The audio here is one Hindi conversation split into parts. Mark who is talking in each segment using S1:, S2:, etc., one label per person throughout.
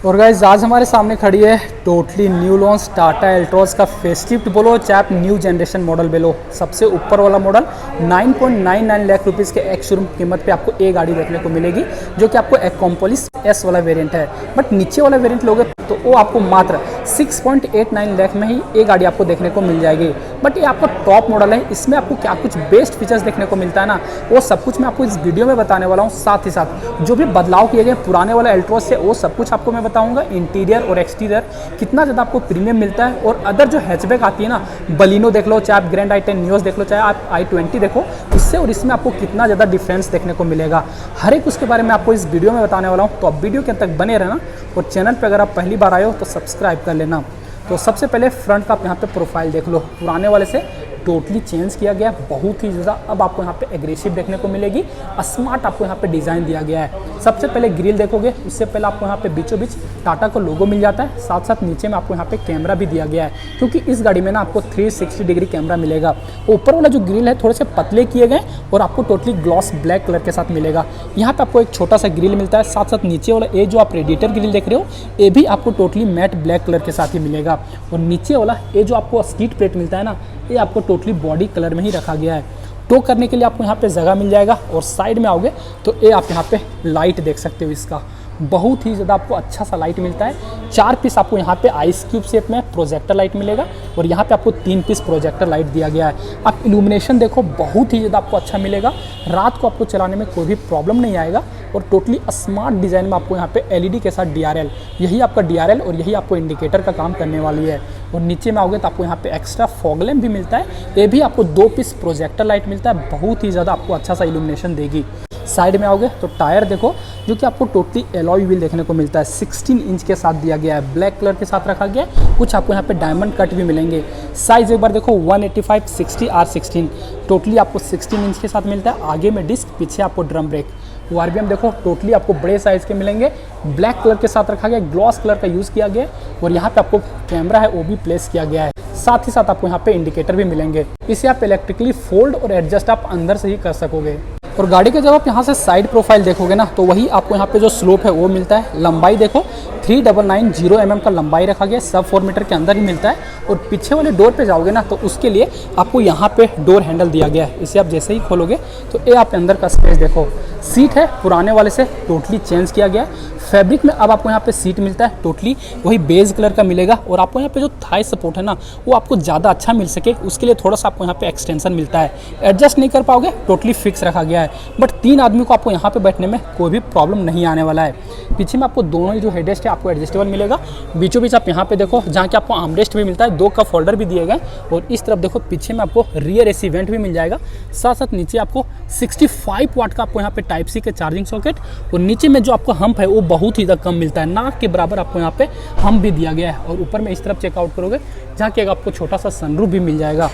S1: और गाइस आज हमारे सामने खड़ी है totally new launch Tata Altroz का फेस्टिव बोलो चाहे आप न्यू जनरेशन मॉडल बोलो, सबसे ऊपर वाला मॉडल 9.99 लाख रुपीज़ के एक शोरूम कीमत पे आपको ये गाड़ी देखने को मिलेगी, जो कि आपको एक्कॉम्पोलिस एस वाला वेरिएंट है। बट नीचे वाला वेरिएंट लोगे तो वो आपको मात्र 6.89 लाख में ही ये गाड़ी आपको देखने को मिल जाएगी। बट ये आपका टॉप मॉडल है, इसमें आपको क्या कुछ बेस्ट फीचर्स देखने को मिलता है ना, वो सब कुछ मैं आपको इस वीडियो में बताने वाला हूँ। साथ ही साथ जो भी बदलाव किए गए पुराने वाला एल्ट्रोज से, वो सब कुछ आपको मैं बताऊंगा। इंटीरियर और एक्सटीरियर कितना ज़्यादा आपको प्रीमियम मिलता है, और अदर जो हैचबैक आती है ना, बलिनो देख लो, चाहे आप ग्रैंड i10 नियोस देख लो, चाहे आप i20 देखो, उससे और इसमें आपको कितना ज़्यादा डिफरेंस देखने को मिलेगा, हर एक उसके बारे में आपको इस वीडियो में बताने वाला हूँ। तो अब वीडियो के अंत तक बने रहना, और चैनल पर अगर आप पहली बार आए हो तो सब्सक्राइब कर लेना। तो सबसे पहले फ्रंट का आप यहाँ पे प्रोफाइल देख लो, पुराने वाले से टोटली चेंज किया गया है, बहुत ही ज़्यादा अब आपको यहाँ पे एग्रेसिव देखने को मिलेगी, स्मार्ट आपको यहाँ पे डिज़ाइन दिया गया है। सबसे पहले ग्रिल देखोगे, उससे पहले आपको यहाँ पे बीचों बीच टाटा का लोगो मिल जाता है, साथ साथ नीचे में आपको यहाँ पे कैमरा भी दिया गया है, क्योंकि इस गाड़ी में ना आपको 360 डिग्री कैमरा मिलेगा। ऊपर वाला जो ग्रिल है थोड़े से पतले किए गए और आपको टोटली ग्लॉस ब्लैक कलर के साथ मिलेगा। यहाँ पे आपको एक छोटा सा ग्रिल मिलता है, साथ साथ नीचे वाला ये जो आप रेडिएटर ग्रिल देख रहे हो, ये भी आपको टोटली मैट ब्लैक कलर के साथ ही मिलेगा। और नीचे वाला ये जो आपको स्कीट प्लेट मिलता है ना, ये आपको टोटली बॉडी कलर में ही रखा गया है। टो करने के लिए आपको यहाँ पे जगह मिल जाएगा, और साइड में आओगे तो ये आप यहाँ पे लाइट देख सकते हो, इसका बहुत ही ज़्यादा आपको अच्छा सा लाइट मिलता है। 4 पीस आपको यहाँ पे आइस क्यूब शेप में प्रोजेक्टर लाइट मिलेगा, और यहाँ पे आपको 3 पीस प्रोजेक्टर लाइट दिया गया है। आप इल्यूमिनेशन देखो, बहुत ही ज़्यादा आपको अच्छा मिलेगा, रात को आपको चलाने में कोई भी प्रॉब्लम नहीं आएगा। और टोटली स्मार्ट डिज़ाइन में आपको यहाँ पे एलईडी के साथ DRL, यही आपका DRL और यही आपको इंडिकेटर का काम करने वाली है। और नीचे में आओगे तो आपको यहाँ पे एक्स्ट्रा फॉग लैम्प भी मिलता है, ये भी आपको 2 पीस प्रोजेक्टर लाइट मिलता है, बहुत ही ज़्यादा आपको अच्छा सा इल्यूमिनेशन देगी। साइड में आओगे तो टायर देखो, जो कि आपको टोटली एलॉय व्हील देखने को मिलता है, 16 इंच के साथ दिया गया है, ब्लैक कलर के साथ रखा गया है। कुछ आपको यहाँ पे डायमंड कट भी मिलेंगे। साइज एक बार देखो 185/60 R16, टोटली आपको 16 इंच के साथ मिलता है। आगे में डिस्क, पीछे आपको ड्रम ब्रेक। RPM देखो, टोटली आपको बड़े साइज़ के मिलेंगे, ब्लैक कलर के साथ रखा गया, ग्लॉस कलर का यूज़ किया गया, और यहाँ पे आपको कैमरा है वो भी प्लेस किया गया है। साथ ही साथ आपको यहाँ पे इंडिकेटर भी मिलेंगे। इसे आप इलेक्ट्रिकली फोल्ड और एडजस्ट आप अंदर से ही कर सकोगे। और गाड़ी के जब आप यहाँ से साइड प्रोफाइल देखोगे ना, तो वही आपको यहाँ पे जो स्लोप है वो मिलता है। लंबाई देखो 3990 mm का लंबाई रखा गया, सब 4 मीटर के अंदर ही मिलता है। और पीछे वाले डोर पे जाओगे ना, तो उसके लिए आपको यहाँ पे डोर हैंडल दिया गया है, इसे आप जैसे ही खोलोगे तो ये आप अंदर का स्पेस देखो। सीट है पुराने वाले से टोटली चेंज किया गया है, फैब्रिक में अब आपको यहाँ पे सीट मिलता है, टोटली वही बेज कलर का मिलेगा। और आपको यहाँ पे जो थाई सपोर्ट है ना, वो आपको ज़्यादा अच्छा मिल सके, उसके लिए थोड़ा सा आपको यहाँ पे एक्सटेंशन मिलता है। एडजस्ट नहीं कर पाओगे, टोटली फिक्स रखा गया है। बट 3 आदमी को आपको यहाँ पे बैठने में कोई भी प्रॉब्लम नहीं आने वाला है। पीछे में आपको दोनों ही जो हेडरेस्ट है आपको एडजस्टेबल मिलेगा। बीचों बीच आप यहाँ पे देखो, जहाँ कि आपको आर्मरेस्ट भी मिलता है, 2 कप होल्डर भी दिए गए। और इस तरफ देखो, पीछे में आपको रियर AC वेंट भी मिल जाएगा। साथ साथ नीचे आपको 65 वाट का आपको यहाँ पे टाइप C के चार्जिंग सॉकेट, और नीचे में जो आपको हम्प है वो बहुत ही ज़्यादा कम मिलता है, नाक के बराबर आपको यहाँ पे हम्प भी दिया गया है। और ऊपर में इस तरफ चेकआउट करोगे, जहाँ कि आपको छोटा सा सनरूफ भी मिल जाएगा।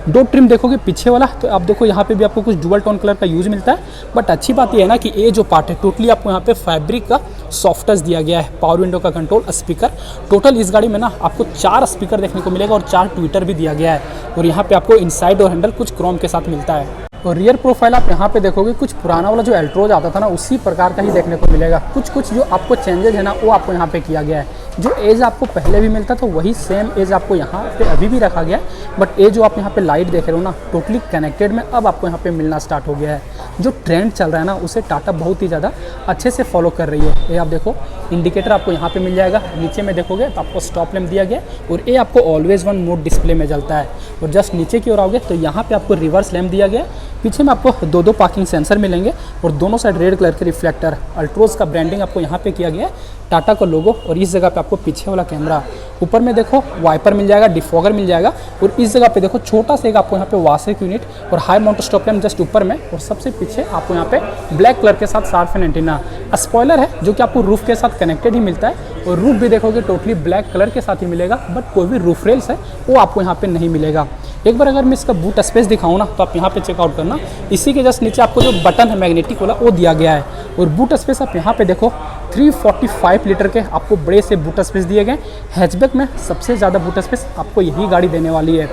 S1: 2 ट्रिम देखोगे पीछे वाला, तो आप देखो यहाँ पे भी आपको कुछ डुअल टोन कलर का यूज मिलता है। बट अच्छी बात यह है ना कि ये जो पार्ट है टोटली आपको यहाँ पे फैब्रिक का सॉफ्ट टच दिया गया है। पावर विंडो का कंट्रोल, स्पीकर, टोटल इस गाड़ी में ना आपको 4 स्पीकर देखने को मिलेगा, और 4 ट्विटर भी दिया गया है। और यहाँ पे आपको इनसाइड डोर हैंडल कुछ क्रोम के साथ मिलता है। और रियर प्रोफाइल आप यहाँ पे देखोगे, कुछ पुराना वाला जो एल्ट्रोज आता था ना, उसी प्रकार का ही देखने को मिलेगा। कुछ जो आपको चेंजेज है ना, वो आपको यहाँ पे किया गया है। जो एज आपको पहले भी मिलता था, वही सेम एज आपको यहाँ पे अभी भी रखा गया है। बट ये जो आप यहाँ पे लाइट देख रहे हो ना, टोटली कनेक्टेड में अब आपको यहाँ पे मिलना स्टार्ट हो गया है। जो ट्रेंड चल रहा है ना, उसे टाटा बहुत ही ज़्यादा अच्छे से फॉलो कर रही है। ये आप देखो, इंडिकेटर आपको यहाँ पे मिल जाएगा। नीचे में देखोगे तो आपको स्टॉप लैम्प दिया गया, और ये आपको ऑलवेज वन मोड डिस्प्ले में जलता है। और जस्ट नीचे की ओर आओगे तो यहाँ पे आपको रिवर्स लैम्प दिया गया। पीछे में आपको 2 पार्किंग सेंसर मिलेंगे, और दोनों साइड रेड कलर के रिफ्लेक्टर। अल्ट्रोज का ब्रांडिंग आपको यहाँ पे किया गया है, टाटा का लोगो। और इस जगह पे आपको पीछे वाला कैमरा, ऊपर में देखो वाइपर मिल जाएगा, डिफॉगर मिल जाएगा। और इस जगह पे देखो छोटा सा एक आपको यहाँ पे वाशर यूनिट और high mount stop lamp just ऊपर में। और सबसे पीछे आपको यहाँ पे ब्लैक कलर के साथ शार्प एंड एंटीना। स्पॉइलर है जो कि आपको रूफ के साथ कनेक्टेड ही मिलता है, और रूफ भी देखोगे टोटली ब्लैक कलर के साथ ही मिलेगा। बट कोई भी रूफ रेल्स है वो आपको यहाँ पे नहीं मिलेगा। एक बार अगर मैं इसका बूट स्पेस दिखाऊँ ना, तो आप यहाँ पे चेकआउट करना, इसी के जस्ट नीचे आपको जो बटन है मैग्नेटिक वाला, वो दिया गया है। और बूट स्पेस आप यहाँ पे देखो, 345 लीटर के आपको बड़े से बूट स्पेस दिए गए। हैचबैक में सबसे ज़्यादा बूट स्पेस आपको यही गाड़ी देने वाली है।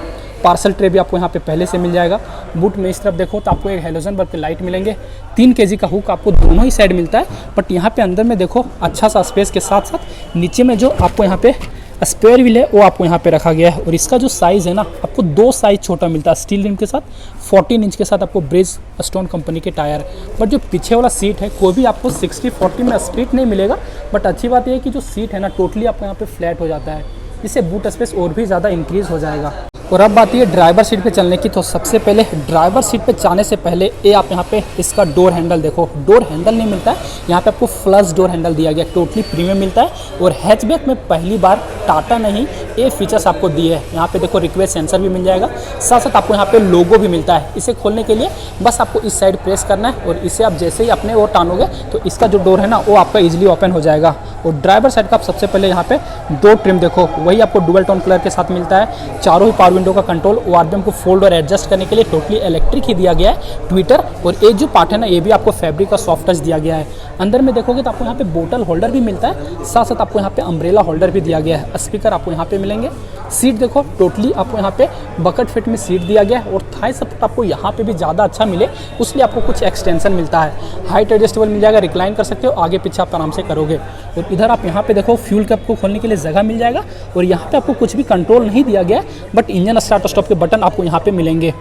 S1: पार्सल ट्रे भी आपको यहाँ पे पहले से मिल जाएगा। बूट में इस तरफ देखो तो आपको एक हेलोजन बल्ब के लाइट मिलेंगे। 3 kg का हुक आपको दोनों ही साइड मिलता है, बट यहाँ पे अंदर में देखो अच्छा सा स्पेस के साथ साथ नीचे में जो आपको यहाँ पे स्पेयर व्हील है वो आपको यहाँ पे रखा गया है। और इसका जो साइज़ है ना, आपको 2 साइज़ छोटा मिलता है स्टील रिम के साथ। 14 इंच के साथ आपको ब्रिज स्टोन कंपनी के टायर। बट जो पीछे वाला सीट है कोई भी आपको 60-40 में स्प्लिट नहीं मिलेगा, बट अच्छी बात यह है कि जो सीट है ना टोटली आपको यहाँ पे फ्लैट हो जाता है, इससे बूट स्पेस और भी ज़्यादा इंक्रीज़ हो जाएगा। और अब बात है ड्राइवर सीट पे चलने की, तो सबसे पहले ड्राइवर सीट पे जाने से पहले ये आप यहाँ पे इसका डोर हैंडल देखो। डोर हैंडल नहीं मिलता है यहाँ पे, आपको फ्लश डोर हैंडल दिया गया, टोटली प्रीमियम मिलता है। और हैचबैक में पहली बार टाटा ने ही ये फीचर्स आपको दिए हैं। यहाँ पे देखो रिक्वेस्ट सेंसर भी मिल जाएगा, साथ साथ आपको यहाँ पे लोगो भी मिलता है। इसे खोलने के लिए बस आपको इस साइड प्रेस करना है और इसे आप जैसे ही अपने और टानोगे तो इसका जो डोर है ना वो आपका इजीली ओपन हो जाएगा। और ड्राइवर साइड का आप सबसे पहले यहाँ पे 2 ट्रिम देखो, वही आपको डुअल टोन कलर के साथ मिलता है। चारों ही पावर विंडो का कंट्रोल, आरपीएम को फोल्ड और एडजस्ट करने के लिए टोटली इलेक्ट्रिक ही दिया गया है। ट्विटर और एक जो पार्ट है ना ये भी आपको फैब्रिक का सॉफ्ट टच दिया गया है। अंदर में देखोगे तो आपको यहाँ पे बोतल होल्डर भी मिलता है, साथ साथ आपको यहाँ पे अम्ब्रेला होल्डर भी दिया गया है। स्पीकर आपको यहाँ पे मिलेंगे। सीट देखो टोटली आपको यहाँ पे बकेट फिट में सीट दिया गया है। और थाई सपोर्ट आपको यहाँ पे भी ज़्यादा अच्छा मिले उसलिए आपको कुछ एक्सटेंशन मिलता है। हाइट एडजस्टेबल मिल जाएगा, रिक्लाइन कर सकते हो, आगे पीछे आप आराम से करोगे। और इधर आप यहाँ पे देखो फ्यूल कैप को खोलने के लिए जगह मिल जाएगा। और यहाँ पे आपको कुछ भी कंट्रोल नहीं दिया गया है, बट इंजन स्टार्ट स्टॉप के बटन आपको यहाँ पे मिलेंगे।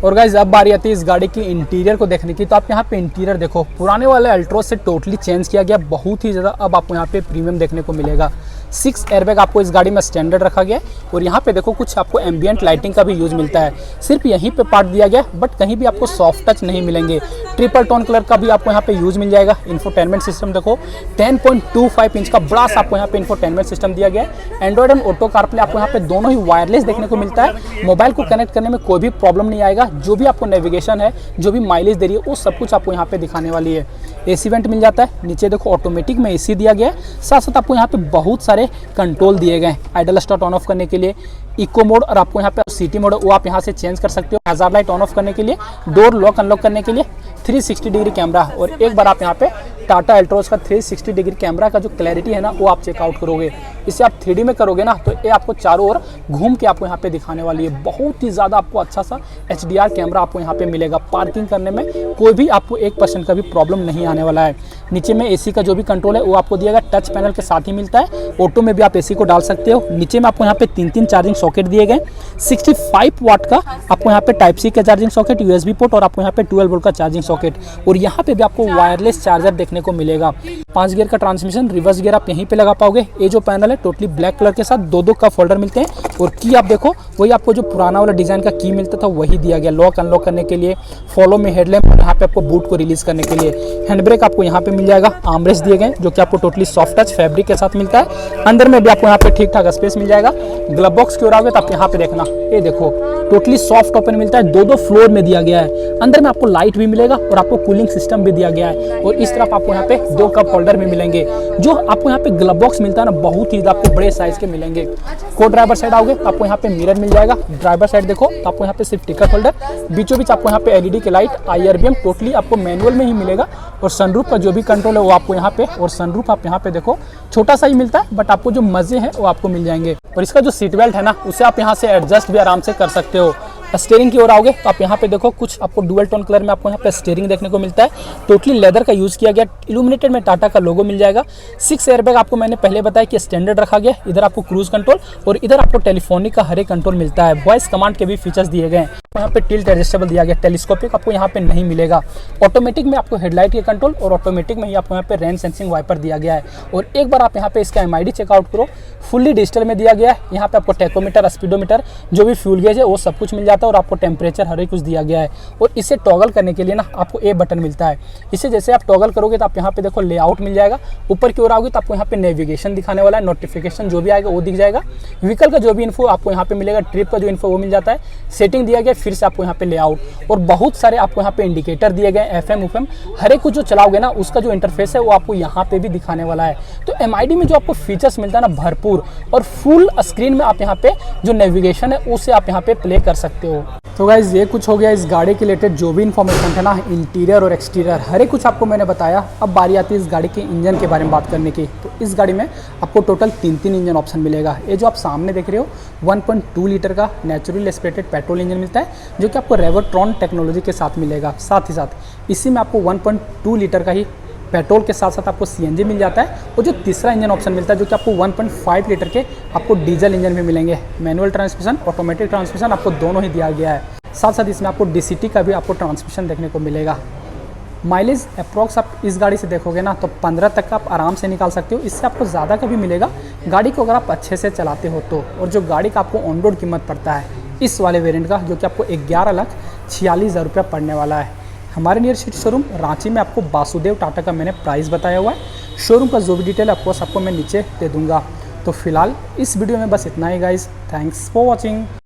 S1: और गाइज अब बारी आती है इस गाड़ी की इंटीरियर को देखने की, तो आप यहाँ पे इंटीरियर देखो पुराने वाले अल्ट्रोज से टोटली चेंज किया गया, बहुत ही ज़्यादा अब आपको यहाँ पे प्रीमियम देखने को मिलेगा। 6 एयरबैग आपको इस गाड़ी में स्टैंडर्ड रखा गया है। और यहाँ पे देखो कुछ आपको एम्बियंट लाइटिंग का भी यूज मिलता है, सिर्फ यहीं पे पार्ट दिया गया है, बट कहीं भी आपको सॉफ्ट टच नहीं मिलेंगे। ट्रिपल टोन कलर का भी आपको यहाँ पे यूज मिल जाएगा। इंफोटेनमेंट सिस्टम देखो 10.25 इंच का बड़ा सा आपको यहाँ पे इंफोटेनमेंट सिस्टम दिया गया है। एंड्रॉइड एंड ऑटो कारप्ले आपको यहाँ पे दोनों ही वायरलेस देखने को मिलता है। मोबाइल को कनेक्ट करने में कोई भी प्रॉब्लम नहीं आएगा। जो भी आपको नेविगेशन है, जो भी माइलेज दे रही है, वो सब कुछ आपको यहाँ पे दिखाने वाली है। एसी वेंट मिल जाता है। नीचे देखो ऑटोमेटिक में एसी दिया गया है, साथ साथ आपको यहाँ पे बहुत सारे कंट्रोल दिए गए हैं। आइडल स्टार्ट ऑन ऑफ करने के लिए, इको मोड और आपको यहाँ पे सिटी मोड वो आप यहाँ से चेंज कर सकते हो। हज़ार लाइट ऑन ऑफ करने के लिए, डोर लॉक अनलॉक करने के लिए 360 डिग्री कैमरा। और एक बार आप यहाँ पे टाटा एल्ट्रोज का 360 डिग्री कैमरा का जो क्लैरिटी है ना वो आप चेकआउट करोगे। इसे आप 3D में करोगे ना तो ये आपको चारों ओर घूम के आपको यहाँ पे दिखाने वाली है। बहुत ही ज़्यादा आपको अच्छा सा HDR कैमरा आपको यहाँ पे मिलेगा। पार्किंग करने में कोई भी आपको 1% का भी प्रॉब्लम नहीं आने वाला है। नीचे में AC का जो भी कंट्रोल है वो आपको दिएगा, टच पैनल के साथ ही मिलता है। ऑटो में भी आप AC को डाल सकते हो। नीचे में आपको यहाँ पे 3 चार्जिंग सॉकेट दिए गए। 65 वाट का आपको यहाँ पे Type-C का चार्जिंग सॉकेट, USB पोर्ट और आपको यहाँ पे 12 वोल्ट का चार्जिंग सॉकेट। और यहाँ पे भी आपको वायरलेस चार्जर देखने को मिलेगा। 5 गियर का ट्रांसमिशन, रिवर्स गियर आप यहीं पे लगा पाओगे। ये जो पैनल है टोटली ब्लैक कलर के साथ 2 कप होल्डर मिलते हैं। और की आप देखो वही आपको जो पुराना वाला डिजाइन का की मिलता था वही दिया गया। लॉक अनलॉक करने के लिए, फॉलो में हेडलैम्प, यहाँ पे आपको बूट को रिलीज करने के लिए। हैंड ब्रेक आपको यहाँ पे मिल जाएगा। आर्मरेस्ट दिए गए जो कि आपको टोटली सॉफ्ट टच फैब्रिक के साथ मिलता है। अंदर में भी आपको यहाँ पे ठीक ठाक स्पेस मिल जाएगा। ग्लव बॉक्स की ओर आओगे तो आप यहाँ पे देखना, ये देखो टोटली सॉफ्ट ओपन मिलता है। 2 फ्लोर में दिया गया है। अंदर में आपको लाइट भी मिलेगा और आपको कूलिंग सिस्टम भी दिया गया है। और इस तरफ आपको यहाँ पे 2 कप होल्डर भी मिलेंगे। जो आपको यहाँ पे ग्लव बॉक्स मिलता है ना बहुत ही आपको बड़े साइज के मिलेंगे। को ड्राइवर साइड आओगे तो आपको यहाँ पे मिरर मिल जाएगा। ड्राइवर साइड देखो तो आपको यहाँ पे सिर्फ टिकट होल्डर, बीचों बीच आपको यहाँ पे LED के लाइट, IRBM टोटली आपको मैनुअल में ही मिलेगा। और सनरूफ का जो भी कंट्रोल है वो आपको यहाँ पे, और सनरूफ आप यहाँ पे देखो छोटा सा ही मिलता है, बट आपको जो मजे हैं वो आपको मिल जाएंगे। और इसका जो सीट बेल्ट है ना उसे आप यहाँ से एडजस्ट भी आराम से कर सकते हो। स्टीयरिंग की ओर आओगे तो आप यहाँ पे देखो कुछ आपको डुअल टोन कलर में आपको यहाँ पे स्टीयरिंग देखने को मिलता है। टोटली लेदर का यूज किया गया। इल्यूमिनेटेड में टाटा का लोगो मिल जाएगा। 6 एयरबैग आपको मैंने पहले बताया कि स्टैंडर्ड रखा गया। इधर आपको क्रूज कंट्रोल और इधर आपको टेलीफोनिक का हर एक कंट्रोल मिलता है। वॉइस कमांड के भी फीचर्स दिए गए हैं। यहाँ पे टिल्ट एडजस्टेबल दिया गया। टेलीस्कोपिक आपको यहाँ पे नहीं मिलेगा। ऑटोमेटिक में आपको हेडलाइट के कंट्रोल और ऑटोमेटिक में ही आपको यहाँ पे रेन सेंसिंग वाइपर दिया गया है। और एक बार आप यहाँ पे इसका MID चेकआउट करो, फुल्ली डिजिटल में दिया गया है। यहाँ पे आपको टेकोमीटर, स्पीडोमीटर, जो भी फ्यूल गेज है वो सब कुछ मिल जाता है। और आपको टेम्परेचर हर एक कुछ दिया गया है। और इसे टॉगल करने के लिए ना आपको ए बटन मिलता है। इसे जैसे आप टॉगल करोगे तो आप यहाँ पे देखो लेआउट मिल जाएगा। ऊपर की ओर आओगे तो आपको यहाँ पे नेविगेशन दिखाने वाला है। नोटिफिकेशन जो भी आएगा वो दिख जाएगा। व्हीकल का जो भी इन्फो आपको यहाँ पे मिलेगा। ट्रिप का जो इन्फो वो मिल जाता है। सेटिंग दिया गया, फिर से आपको यहाँ पे लेआउट और बहुत सारे आपको यहाँ पे इंडिकेटर दिए गए। FM UFM हर एक कुछ जो चलाओगे ना उसका जो इंटरफेस है वो आपको यहाँ पे भी दिखाने वाला है। तो MID में जो आपको फीचर्स मिलता है ना भरपूर, और फुल स्क्रीन में आप यहाँ पे जो नेविगेशन है उसे आप यहाँ पे प्ले कर सकते हो। सकते हो। तो गाइज़ ये कुछ हो गया इस गाड़ी के रिलेटेड जो भी इन्फॉर्मेशन था ना, इंटीरियर और एक्सटीरियर हर एक कुछ आपको मैंने बताया। अब बारी आती है इस गाड़ी के इंजन के बारे में बात करने की। तो इस गाड़ी में आपको टोटल 3 इंजन ऑप्शन मिलेगा। ये जो आप सामने देख रहे हो 1.2 लीटर का नेचुरली एस्पिरेटेड पेट्रोल इंजन मिलता है, जो कि आपको रेवोट्रॉन टेक्नोलॉजी के साथ मिलेगा। साथ ही साथ इसी में आपको 1.2 लीटर का ही पेट्रोल के साथ साथ आपको CNG मिल जाता है। और जो तीसरा इंजन ऑप्शन मिलता है, जो कि आपको 1.5 लीटर के आपको डीजल इंजन भी मिलेंगे। मैनुअल ट्रांसमिशन, ऑटोमेटिक ट्रांसमिशन आपको दोनों ही दिया गया है। साथ साथ इसमें आपको DCT का भी आपको ट्रांसमिशन देखने को मिलेगा। माइलेज अप्रॉक्स आप इस गाड़ी से देखोगे ना तो 15 तक का आप आराम से निकाल सकते हो। इससे आपको ज़्यादा का भी मिलेगा गाड़ी को अगर आप अच्छे से चलाते हो तो। और जो गाड़ी का आपको ऑन रोड कीमत पड़ता है इस वाले वेरिएंट का, जो कि आपको 11,46,000 रुपया पड़ने वाला है। हमारे नियर सिटी शोरूम रांची में आपको वासुदेव टाटा का मैंने प्राइस बताया हुआ है। शोरूम का जो भी डिटेल ऑफकोर्स आपको मैं नीचे दे दूंगा। तो फिलहाल इस वीडियो में बस इतना ही गाइस। Thanks for watching.